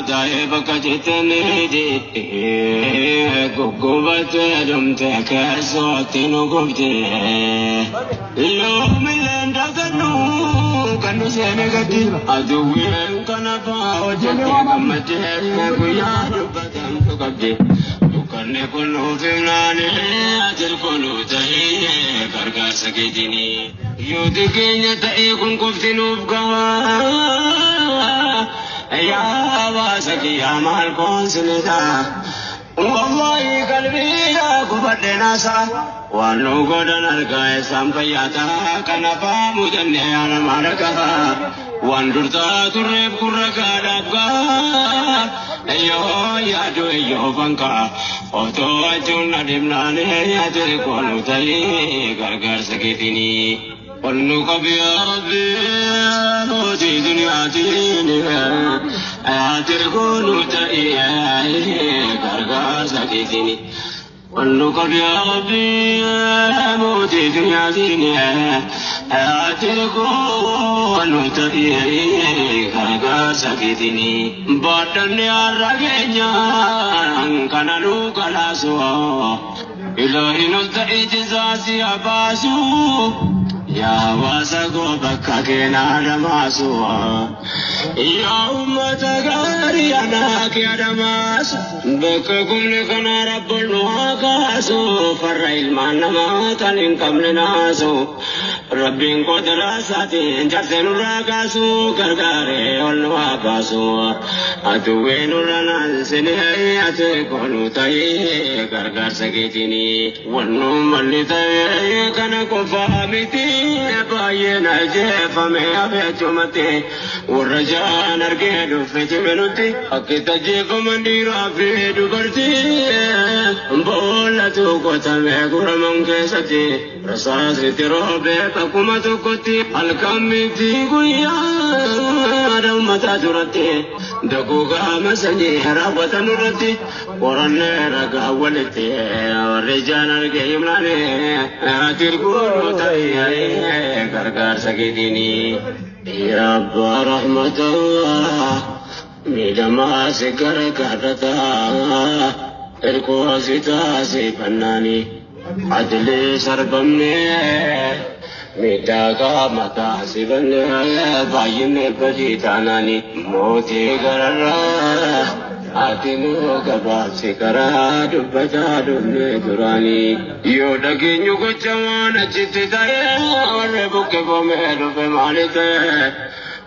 جاي بكتتني دي قوبت دمتك صوتي نقبتي اليوم اللي اندقنو كانوا سيني أدوين كان فاوجتي كمتي ويا دبتن تقبتي وكان كله فيناني أجل كله تهي كرقا سكيتني يودكين تأيكم كفتنو بقوا يا واسكي يا مالكون سندا والله قلبي يا كبر ناسا وانو غدن الكاي سامبياتا كنفا مجني انا ماركا واندرتا تريب كركا دابغا ايو يا دو ايو فانكا اوتو اجونا دمناني يا تلكونو تلي غرغر سكيتيني قلنك يا ربي موتي دنيا تيني تلكونو تلي غرغر سكيتيني قلنك يا ربي موتي دنيا تيني تلكونو تلي غرغر سكيتيني بطني الرقينيا كانوا كلاسوا إلهي نلتقي جزاسي أباسو يا واسقو بكاكينا دماسو يا أمة غاري أناك يا دماسو بكاكم لكنا رب الوهاكاسو فرعي المعنى تلين لناسو ربين قدر ساتين جرسين راكاسو كرغاري والوهاكاسو أتوين لنا سنهي أتكونو تاي كرغار سكيتيني ونوم اللي تاي كان كفامتي باينا جيفمي أبيتمتي والرجاء نرقيد في جمنتي أكيد جيف من رافي دبرتي بولتو قتمي قرمان كيستي رصاصي تروبي بكما تقتي الكمتي قويا رمتا ترتي دقوقا مسني رابطة نرتي ورن رقا ولتي والرجاء نرقي ملاني ترقون تاي كركار سكيتيني يا أبا رحمة الله ميدما سكر كارتا تركو سيتاسي فناني عدلي سربمني ميداغا متا سيبني بايني بجيتاناني موتي غررا Atinu kabasi kara dubata dubne durani yo dagi nyugo chawana chitte taye orre bukke bome dubbe malite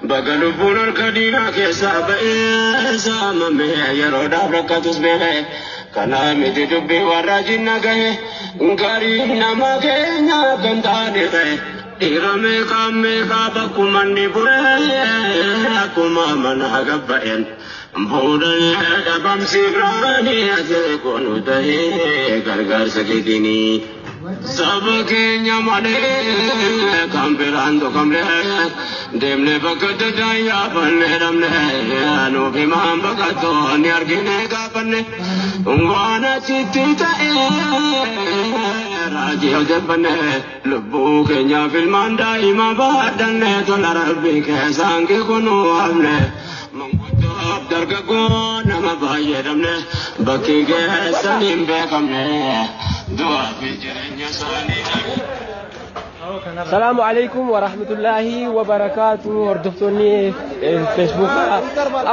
bagalu punar kadina ke sabe sama me yaro dabrakatus me kana miti dubbe warajina gahe ngari namake nya gandane gahe irame kame kaba kumani pure akuma mana gabaen Baudan dabam sigrani atekonu tahe gargar sakitini sabke nyamane kampirando kamle demne bakat daya panne ramne anu bimam bakato nyargine kapanne ungwana chitita raji hojapanne lubbu kenya filmanda ima badanne tolarabbi kesange kono amne dargago nama baye ramne baki ge sanim be kamne dua bijrenya sani السلام عليكم ورحمة الله وبركاته وردفتوني فيسبوك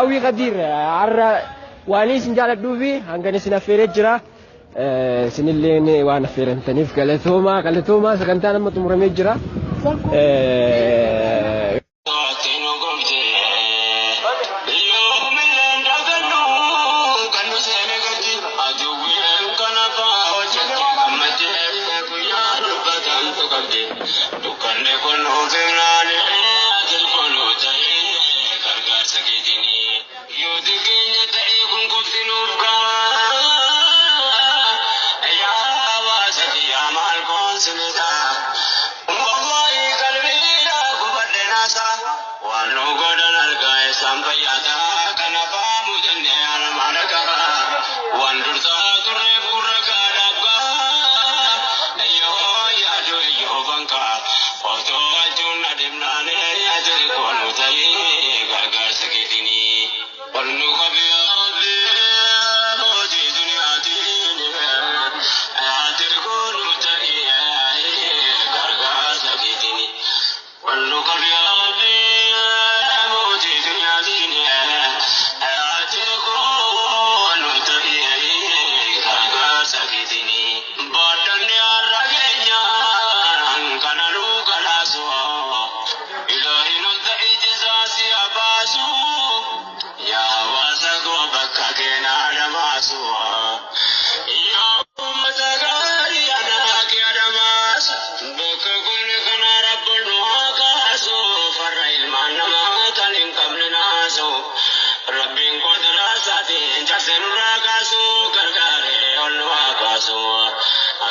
أوي قدير عرّ واني سنجال دوبي هنغني سنافير جرا سنلين وانا فيرن تنيف قالتوما سكنتانا متمرمي جرا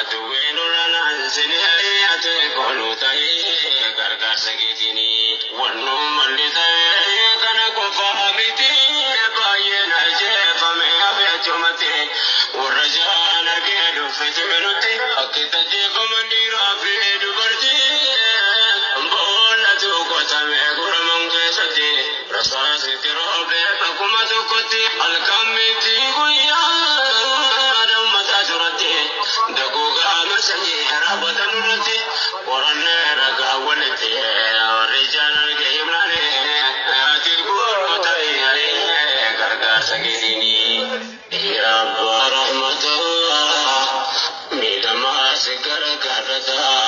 atuween uralaan sinee ate kooluu ta'ee gargaarsa keetini wannoo malli ta'ee kana qofaa miti baay'ee na jeefame hafe achumatti warra jaan argee dhuffete minutti akkita jeefaman dhiiraa fi dubartii boolatu qotame guraman keessatti rasaasitti roobee bakkuma tokkotti halkan miti guyyaa dammataa turatti daguugaa marsanii raabatan irratti qorannee ragaa walitti warri jaan argee himnaane ati gooluu ta'ee gargaarsa keetini yaa abbaa rahmataa miidhamaa si gargaarrataa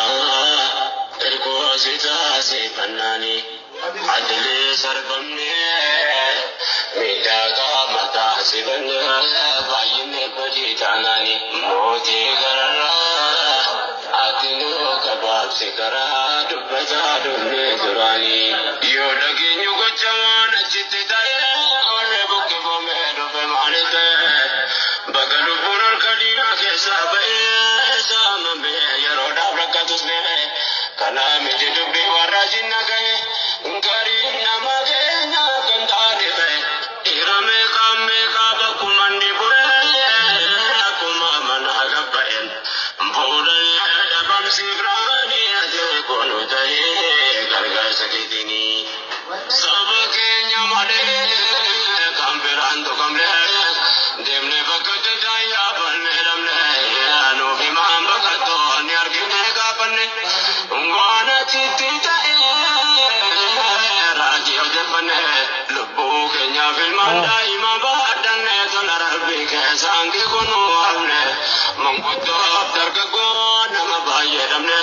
ergoo si taasee fannaani adilee sarbamnee miidhagaa mataa si bannee baay'inee badii taanaani mootii gararraa ati nuu gabaabsi karaa dubbataa dunnee duraanii yoo dhageenyu gochamaan achitti ta'ee warree buqqifamee dhufe maali ta'e bakka lubbuun harka diinaa keessaa ba'ee saamamee yeroodhaaf rakkatusnee kanaa miti dubbii warraa jinna ga'e gaarii nama keenya kan taane ta'e dhiira meeqaa bakkumanni bu'ee akkuma mana gabba'een fuudhanii dhabamsiif raanii ati kooluu ta'ee gargaarsa keetini saba keenya malee kan biraan tuqamlee deemnee bakka daddaa yaabannee dhabnee nuuf himaan baqattoonni argine gaafanne waan achitti ta'ee raajii odeeffanne lubbuu keenyaaf ilmaan daa'ima baadhanne tola rabbii keessaan kikunu hafne manguddoof dargaggoo nama baay'ee dhabne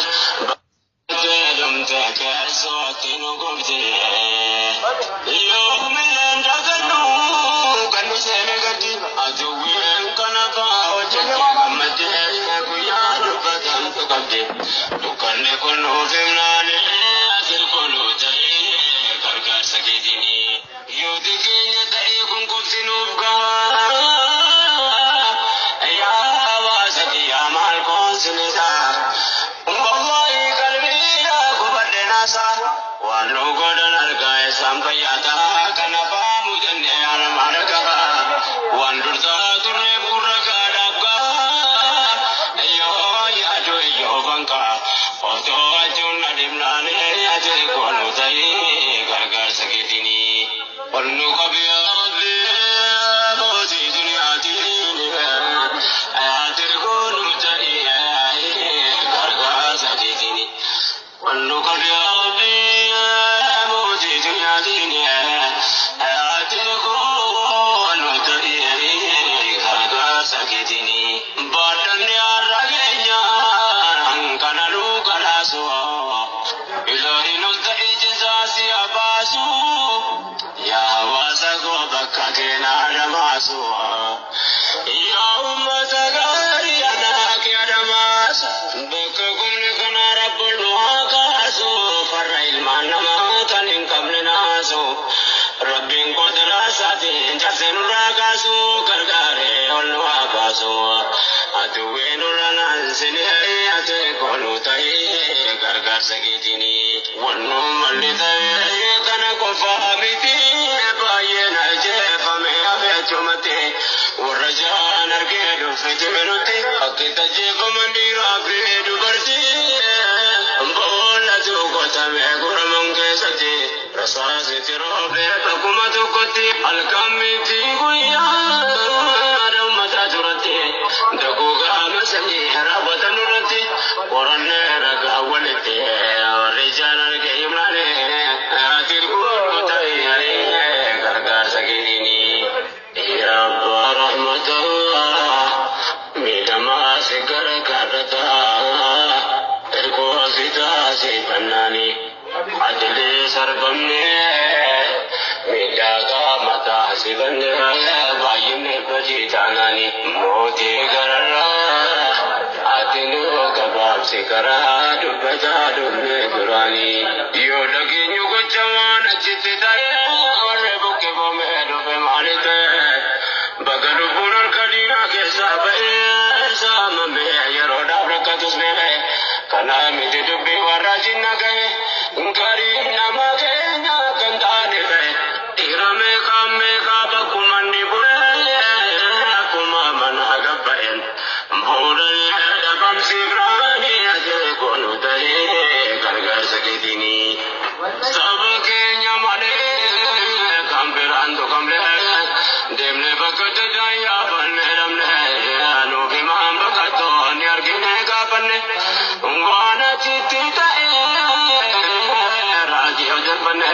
jedhamte keessootti nu gubde yoomileen dagannu kan nu seene gaddi aduwween kana faa hojjenne gammaddee guyyaa dubbatan tuqabde dukkanne kun nuuf himnaane asir koluu ta'ee gargaarsa keetini yooti keenya ta'ee kun qofti nuuf gahaa yaa hawaasa kiyyaa maal koonsinisaa wallahi qalbiidha gubadde naasa waan nu godhan argaa isaan fayyaataa kana faamu jennee anama dhagahaa waan dursaa turre gurra gaadhaaf gahaa yoo yaadu iyyoo bankaa otoo achuun na dhibnaanee ati kooluu ta'ee gargaarsa keetini ol nu qabi yaa rabbi mootii duniyaatiin ati kooluu ta'ee gargaarsa keetini ol nu qabi yaa rabbi mootii duniyaatiin ati kooluu ta'ee gargaarsa keetini baadhanne har'a keenyaan kana nuu kalaasu ilaahin ol ta'ee jisaasi abaasu yaa hawaasa koo bakka keenaa dhamaasu yaa ummata gaarii anaa kee dhamaasu bakka gumni kana rabbuun nu haa kaasu farra ilmaan namaa kan hin qabne naasu rabbiin qodraa isaatiin cabsee nurraa kaasu gargaaree ol nu haa baasu aduwween uralaan sinee ati kooluu ta'ee gargaarsa keetini wannoo malli ta'ee kana qofaa miti baay'ee na jeefame hafe achumatti warra jaan argee dhuffete minutti akkita jeefaman dhiiraa fi dubartii boolatu qotame guraman keessatti rasaasitti roobee bakkuma tokkotti halkan miti guyyaa dammataa turatti daguugaa marsanii raabatan irratti qorannee ragaa walitti warri jaan argee himnaane ati kooluu ta'ee gargaarsa keetini yaa abbaa rahmataa miidhamaa si gargaarrataa ergoo si taasee fannaani adilee sarbamnee miidhagaa mataa si bannee baay'inee badii taanaani mootii gararraa ati nuu gabaabsi karaa dubbataa dunnee duraanii yoo dhageenyu gochamaan achitti ta'ee warree buqqifamee dhufe maali ta'e bakka lubbuun harka diinaa keessaa ba'ee saamamee yeroodhaaf rakka tusbele kanami dubbi warra jinna gahe karim nama kenya kantane gahe irame kamme ka bakumanni bure kuma man hagabaen mhodal dabam sibrani aje konu tahe gargar sakitini sab kenya mane kamperan to kamle demne bakat daya banne ramne anu ke mam bakato nyar gine ka banne ungwana chitita raji ojar banne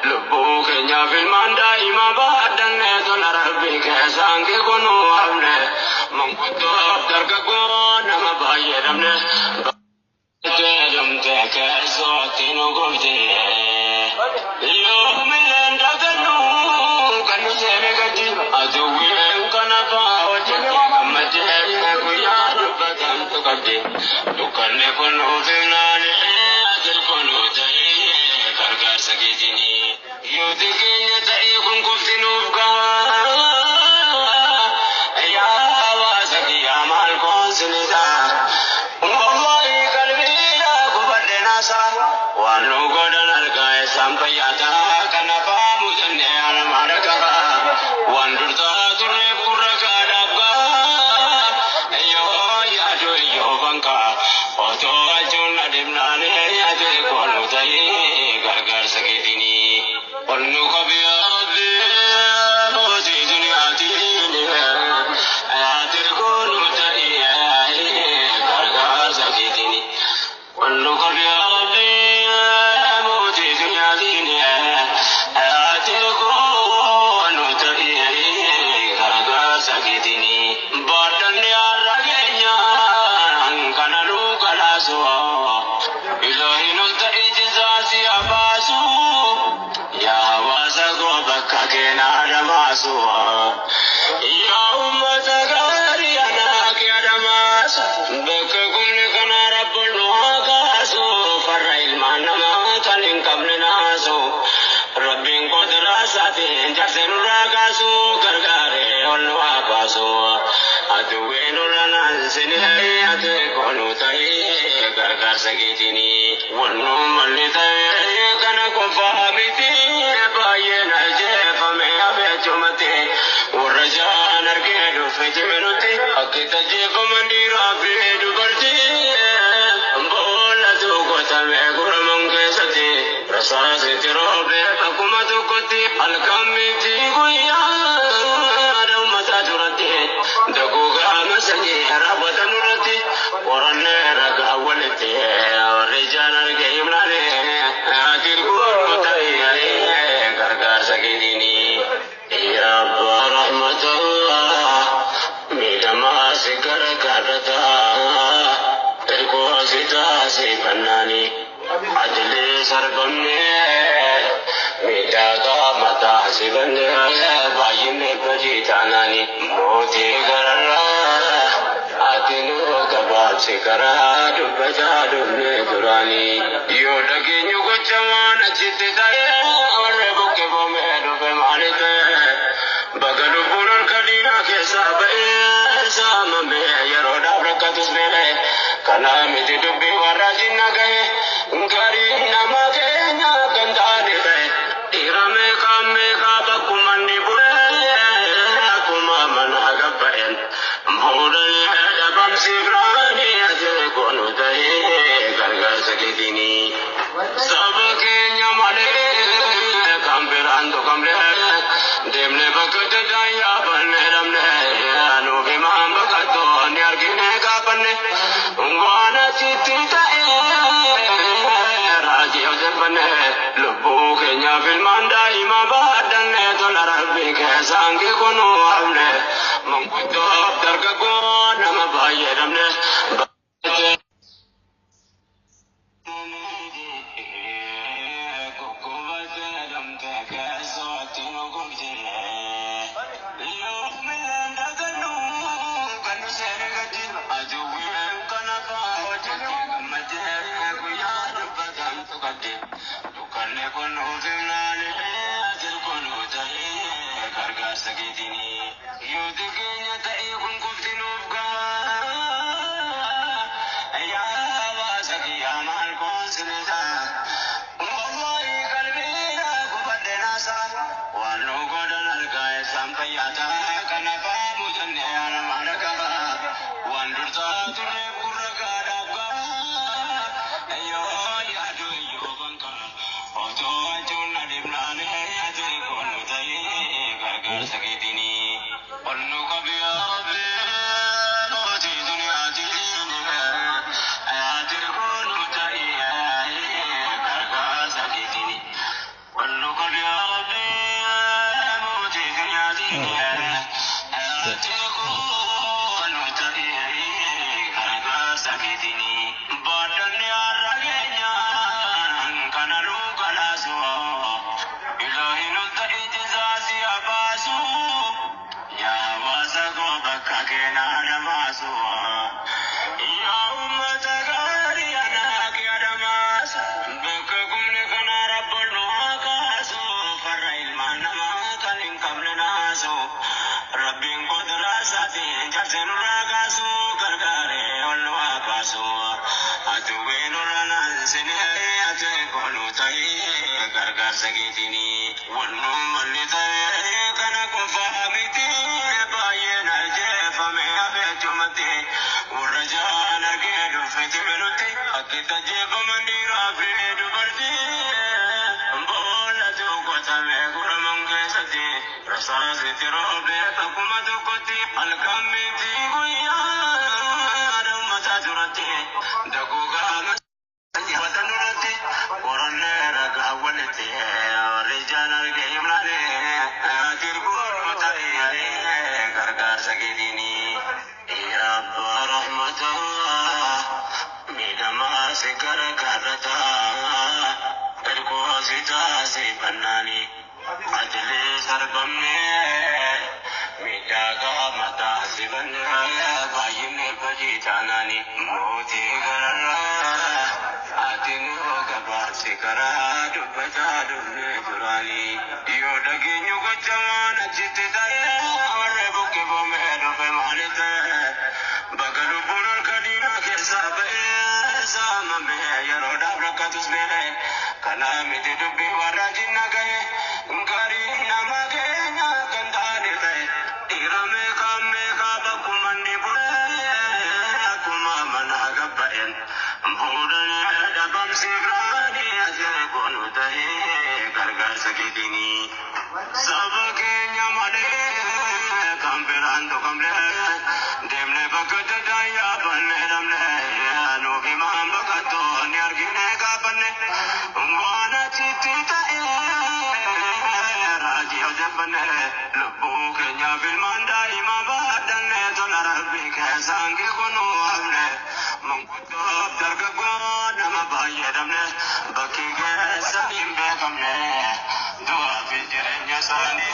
lubu kenya fil manda ima badan to narabbi ke sange kono amne mangkuto darga ko nama baye ramne jam te ke so tino gobje yo milen daganu kanu se me gati aju we kana pa oje kamate ku ya batam to gati dukanne kono finane ajil kono jai gargar sagijini yo dikinya tai kun kuftinu ga ya wa sagi amal kon sinida wallahi qalbi la kubadena sa wanu godan algae sampayata kana pa mujanne al maraka wandurta turne puraka dabba yo ya do yo banka oto ajun adimnane ya de konu tai gargar sagitini onnu kabiya rabbi mozi dunyati ni adir konu tai gargar sagitini onnu kabiya rabbi mozi dunyati ni adir konu tai gargar sagitini badan ya ragenya kanalu kalaso ilahi nulta ijazasi abasu ya wasago bakka kena adamasu ya ummata gari anak adamasu bakka kumne kana rabbul waqasu farra ilman nama kalin kamne nasu rabbin qudrasati jasenu ragasu gargare ol wabasu aduwenu lanan sinai ate konu tai gargar sagitini wanu malita kana kofa miti bayena jefa me abe chumate urajan arkedu fejmenuti akita jefa mandira bedu barti ambola tu kota me guramange sati rasase tirobe akumatu koti alkamiti guya ramata durati daguga masani rabatan durati oranne raga walite rijan argeimnane akhir kutai gargar sagini ya rahmatullah midama sikar karata terko sita se banani ajle sargamne midaga mata sibanne bayine baji tanani moti garara atinu kabab sikara dubbaja dubne durani yo dagenyu gochawan chitte dare orre bukke bome dubbe malite bagalu puran kadina ke sabe samame yaroda brakatus bele kana miti dubbe warajina gahe karim nama kenya gandane gahe irame kamme ka bakumanni bure kuma man hagabaen mhodal dabam sibrani aje konu tahe gargar sagitini sab kenya mane kamperan to kamle demne bakat daya banne ramne anu ke mam bakato nyar gine ka banne ungwana chitita raji ojar banne lubu kenya fil manda ima badan to narabbi ke sange kono amne mangkuto darga ko nama baye ramne sagitini yo dikinya tai kun kuftinu ga ya سكيتني والنوم اللي طيب أنا كفامتي باين الجيف من أبيت متي والرجال أرقيد في تمنتي أكيد الجيب من ديرا في دبرتي بولة قتمي قرمان كيستي رصاصي تروبي تقوم تقتي الكامتي قويا رمتا ترتي دقوقا وتنورتي ورنا رجع ولتي ورجال الجيم لاني تربون تياري كركار سكيني يا رب رحمة ميدما سكر كرتا الكوسي تاسي بناني أجلي سرقمني ميداغا متا سبناني بايني بجي تاناني موتي كررا Sikara dubbata dubne turani yo dagi nyugo jamana chitte dare warre bukke bome dubbe malite bagalu bunul kadina ke sabe sama me yaro dabra katus bele kalami de dubbe waraji nagaye ngari namage na gandane te irame kamme ka bakumani bure akuma managa baen budane dabam sigrani كونوا تهي كرغار سكيتني سبكينيا مالي كامبران تو كامله دمله بكت دايا بنه دمله نو بيمان بكتو نيارغينه كابنه وانا تيتي تاي راجي وجبنه لبو كنيا بالمان دايما بدنه تنربي كسانغي كونوا امنه منكتو درغغو نما بايدمنه بكي سليم بكمنه دعا في جرنيا ساني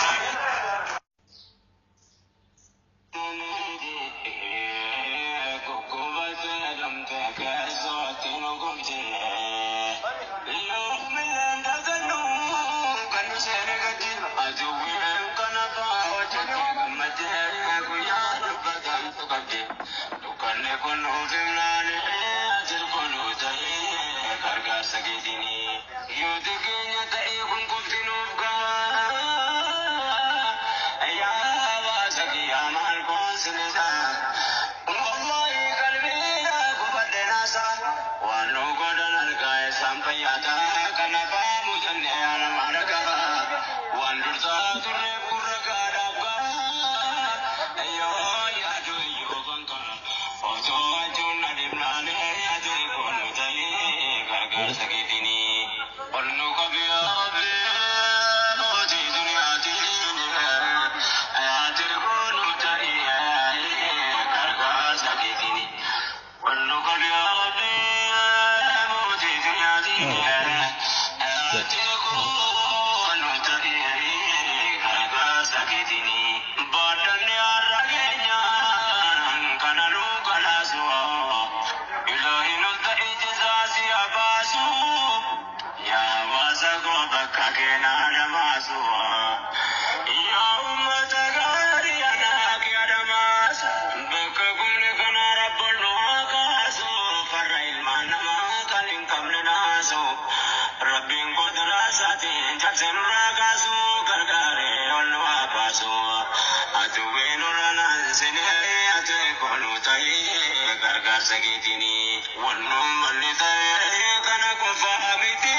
سكيتني والنوم اللي طيب أنا كفامتي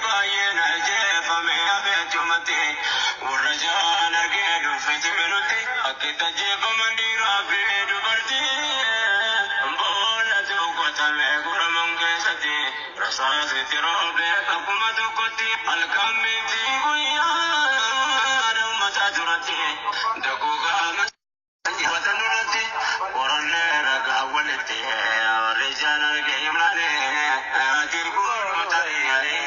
باين الجيف من أبيت متي والرجال أرقيد في تمنتي أكيد الجيف من ديرا في دبرتي بولة قتمي قرمان كيستي رصاصي تروبي تقوم تقتي الكامتي قويا رمتا ترتي دقوقا وتنورتي ورنا رجع ولتي ورجال الجيم لاني تربون تياري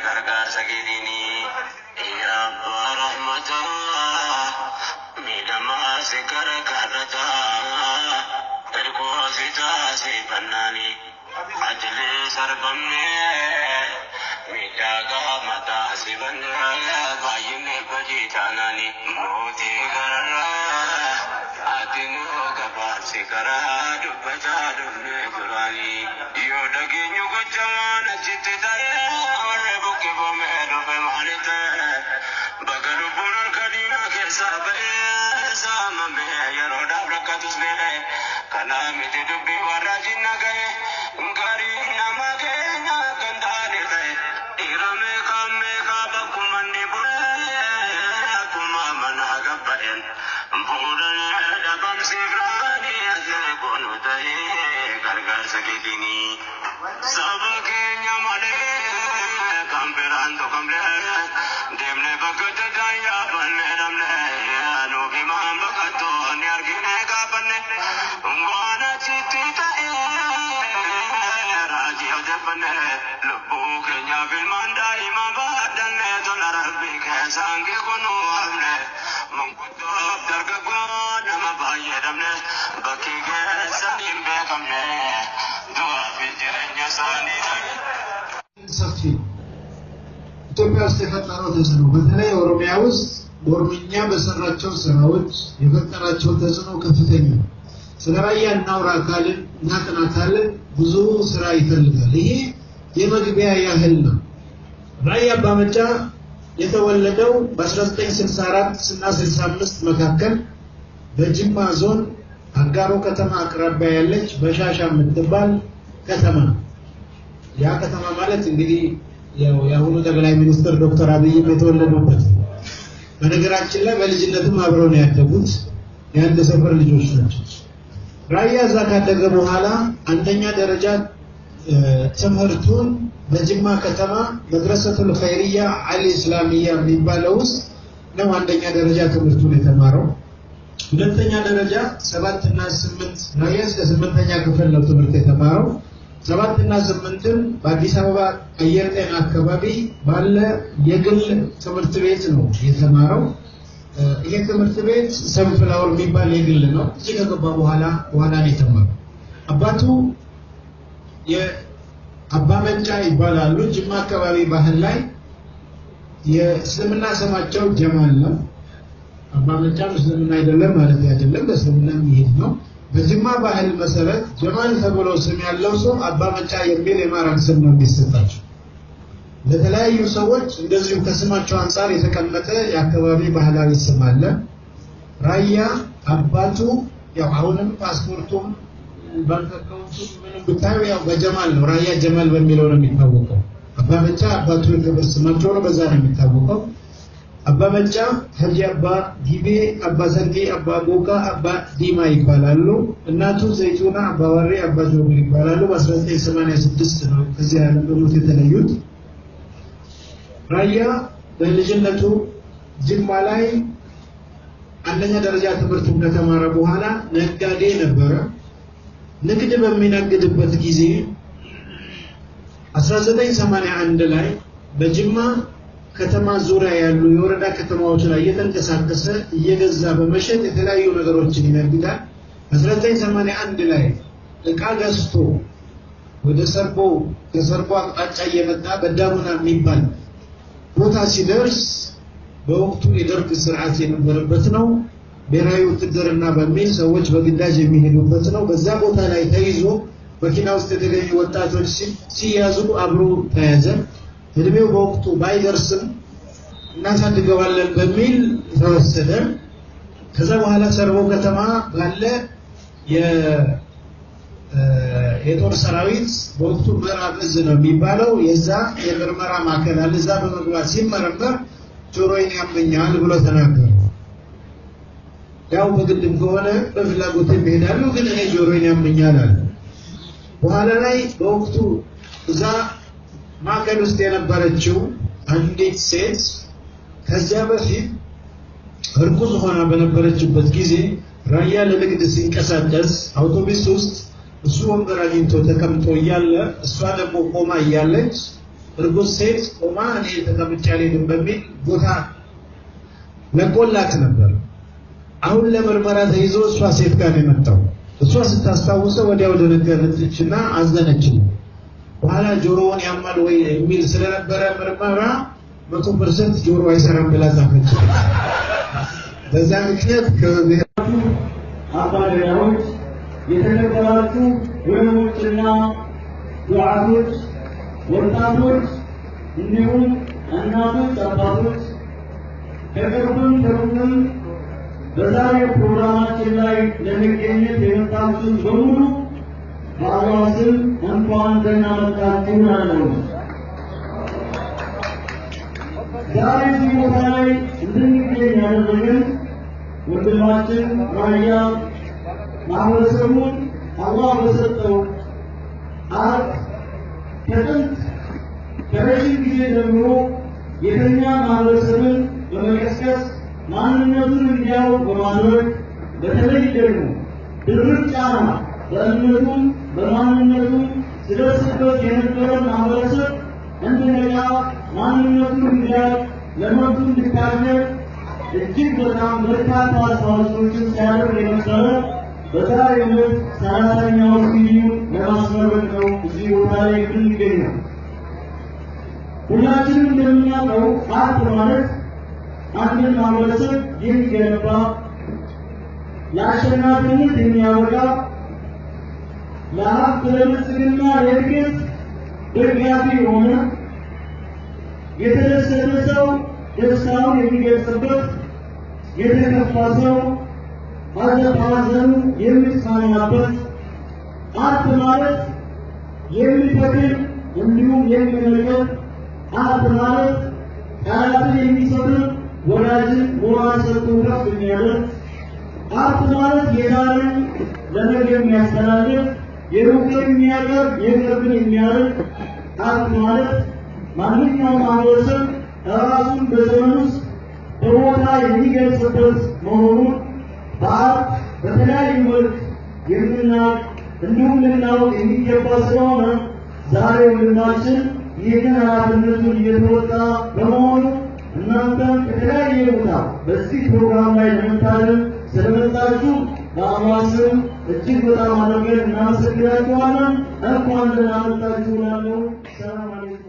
كركار سكيني يا رب رحمة ميدما سكر كرتا الكوسي تاسي بناني أجلي سرقمني ميداغا متا سبناني بايني بجي تاناني موتي كررا Sikara dubbata dubne turani yo dagi nyugo jamana chitte dare warre bukke bome dubbe mali me yaroda brakatus me kana me dubbi waraji nage ngari namage na gandane dai irame kamme ka bakumani bure kuma managa baen budane dabam sigrani azre konu dai gargar sakitini sabake nyamale kamperando kamle demne bakata daya banne damne anu bimam bakato nyargine ka banne ungwana chitita raji odepane lubu kenya bilmanda imaba danne tolarabbi kesange kono avne mankuto dargago nama baye damne bakige sanim be kamne dua bijirenya sani ሰፊ ኢትዮጵያ ውስጥ የፈጠረው ተጽዕኖ በተለይ ኦሮሚያ ውስጥ ኦሮሚኛ በሰራቸው ስራዎች የፈጠራቸው ተጽዕኖ ከፍተኛ ስለ ራያ እናውራ ካልን እናጥና ካልን ብዙ ስራ ይፈልጋል ይሄ የመግቢያ ያህል ነው ራያ አባመጫ የተወለደው በ1964 እና 65 መካከል በጅማ ዞን አጋሮ ከተማ አቅራቢያ ያለች በሻሻ የምትባል ከተማ ያ ከተማ ማለት እንግዲህ ያሁኑ ጠቅላይ ሚኒስትር ዶክተር አብይ የተወለዱበት በነገራችን ላይ በልጅነትም አብረው ነው ያደጉት የአንድ ሰፈር ልጆች ናቸው ራያ እዛ ካደገ በኋላ አንደኛ ደረጃ ትምህርቱን በጅማ ከተማ መድረሰቱል ኸይሪያ አሊ እስላሚያ የሚባለው ውስጥ ነው አንደኛ ደረጃ ትምህርቱን የተማረው ሁለተኛ ደረጃ 7 እና 8 ራያ እስከ 8ኛ ክፍል ነው ትምህርት የተማረው 7 እና 8 በአዲስ አበባ አየር ጤና አካባቢ ባለ የግል ትምህርት ቤት ነው የተማረው ይሄ ትምህርት ቤት ሰንፍላወር የሚባል የግል ነው እዚህ ከገባ በኋላ ነው የተማረው አባቱ የአባመጫ ይባላሉ ጅማ አካባቢ ባህል ላይ የእስልምና ስማቸው ጀማል ነው አባመጫ እስልምና አይደለም ማለት አይደለም በእስልምና የሚሄድ ነው በጅማ ባህል መሰረት ጀማል ተብሎ ስም ያለው ሰው አባመጫ የሚል የማራን ስም ነው የሚሰጣቸው ለተለያዩ ሰዎች እንደዚሁ ከስማቸው አንፃር የተቀመጠ የአካባቢ ባህላዊ ስም አለ ራያ አባቱ ያው አሁንም ፓስፖርቱም ባንክ አካውንቱ ምንም ብታዩ ያው በጀማል ነው ራያ ጀማል በሚለው ነው የሚታወቀው አባመጫ አባቱ የክብር ስማቸው ነው በዛ ነው የሚታወቀው አባመጫ ሀጂ አባ ጊቤ አባ ሰንዴ አባ ቦጋ አባ ዲማ ይባላሉ እናቱ ዘይቱና አባ ወሬ አባ ጆብር ይባላሉ በ1986 ነው ከዚህ ዓለም በሞት የተለዩት ራያ በልጅነቱ ጅማ ላይ አንደኛ ደረጃ ትምህርቱን ከተማረ በኋላ ነጋዴ ነበረ ንግድ በሚነግድበት ጊዜ 1981 ላይ በጅማ ከተማ ዙሪያ ያሉ የወረዳ ከተማዎች ላይ የተንቀሳቀሰ እየገዛ በመሸጥ የተለያዩ ነገሮችን ይነግዳል 1981 ላይ እቃ ገዝቶ ወደ ሰርቦ ከሰርቦ አቅጣጫ እየመጣ በዳሙና የሚባል ቦታ ሲደርስ በወቅቱ የደርግ ስርዓት የነበረበት ነው ብሔራዊ ውትድርና በሚል ሰዎች በግዳጅ የሚሄዱበት ነው በዛ ቦታ ላይ ተይዞ መኪና ውስጥ የተገኙ ወጣቶች ሲያዙ አብሮ ተያዘ እድሜው በወቅቱ ባይደርስም እናሳድገዋለን በሚል ተወሰደ ከዛ በኋላ ሰርቦ ከተማ ባለ የጦር ሰራዊት በወቅቱ ምዕራብ እዝ ነው የሚባለው የዛ የምርመራ ማዕከል አለ እዛ በመግባት ሲመረመር ጆሮዬን ያመኛል ብሎ ተናገረ ያው በግድም ከሆነ በፍላጎት ይሄዳሉ ግን እኔ ጆሮዬን ያመኛል አለ በኋላ ላይ በወቅቱ እዛ ማዕከል ውስጥ የነበረችው አንዲት ሴት ከዚያ በፊት እርጉዝ ሆና በነበረችበት ጊዜ ራያ ለንግድ ሲንቀሳቀስ አውቶቡስ ውስጥ እሱ ወንበር አግኝቶ ተቀምጦ እያለ እሷ ደግሞ ቆማ እያለች እርጉዝ ሴት ቆማ እኔ ተቀምጬ አልሄድም በሚል ቦታ ለቆላት ነበር አሁን ለምርመራ ተይዞ እሷ ሴት ጋር የመጣው እሷ ስታስታውሰው ወዲያው ደነገጠችና አዘነች በኋላ ጆሮውን ያማል ወይ የሚል ስለነበረ ምርመራ 100% ጆሮ አይሰራም ብላ ጻፈች በዛ ምክንያት ከብሔራቱ አባዳሪዎች የተከበራችሁ ወንድሞችና ዱዓቶች ወጣቶች እንዲሁም እናቶች አባቶች ከቅርብም ከሩቅም በዛሬ ፕሮግራማችን ላይ ለመገኘት የመጣችሁት በሙሉ በአላህ ስም እንኳን ደህና መጣችሁ እላለሁ። ዛሬ እዚህ ቦታ ላይ እንድንገኝ ያደረገን ወንድማችን ራያ ማህበረሰቡን አላህ በሰጠው ሀብት ከጥንት ከረጅም ጊዜ ጀምሮ የተኛ ማህበረሰብን በመቀስቀስ ማንነቱን እንዲያውቅ በማድረግ በተለይ ደግሞ ድርብ ጫና በእምነቱም በማንነቱም ሲደርስበት የነበረ ማህበረሰብ እንዲነቃ ማንነቱን እንዲያውቅ ለመብቱ እንዲታገል እጅግ በጣም በርካታ አስተዋጽኦችን ሲያደርግ የነበረ በዛሬው ዕለት 30ኛው ቪዲዮን ለማስመረቅ ነው እዚህ ቦታ ላይ የምንገኘው። ሁላችንም እንደምናውቀው ሀብት ማለት አንድን ማህበረሰብ የሚገነባ ለአሸናፊነት የሚያበቃ ለሀብት ለብልጽግና ለእድገት ደጋፊ የሆነ የተደሰተ ሰው ደስታውን የሚገልጽበት የተከፋ ሰው ሐዘኑ የሚጽናናበት ሀብት ማለት የሚፈቅድ እንዲሁም የሚመለከት ሀብት ማለት ቃላትን የሚሰጥር ወዳጅን ሞራል ሰጥቶ ከፍ የሚያደርግ ሀብት ማለት የዛሬን ለነገ የሚያስተላልፍ የሩቅን የሚያቀርብ የቅርብን የሚያደርግ ሀብት ማለት ማንኛውም ማህበረሰብ ራሱን በዘመን ውስጥ በቦታ የሚገልጽበት መሆኑን በሀብት በተለያዩ መልክ የምናውቅ እንዲሁም ልናውቅ የሚገባ ስለሆነ ዛሬ ወንድማችን ይህንን ኃላፊነቱን እየተወጣ በመሆኑ እናንተም ከተለያየ ቦታ በዚህ ፕሮግራም ላይ ለመታደም ስለመጣችሁ በአላህ ስም እጅግ በጣም አድርገን እናመሰግናችኋለን። እንኳን ደህና መጣችሁ እላለሁ። ሰላም አለይኩም።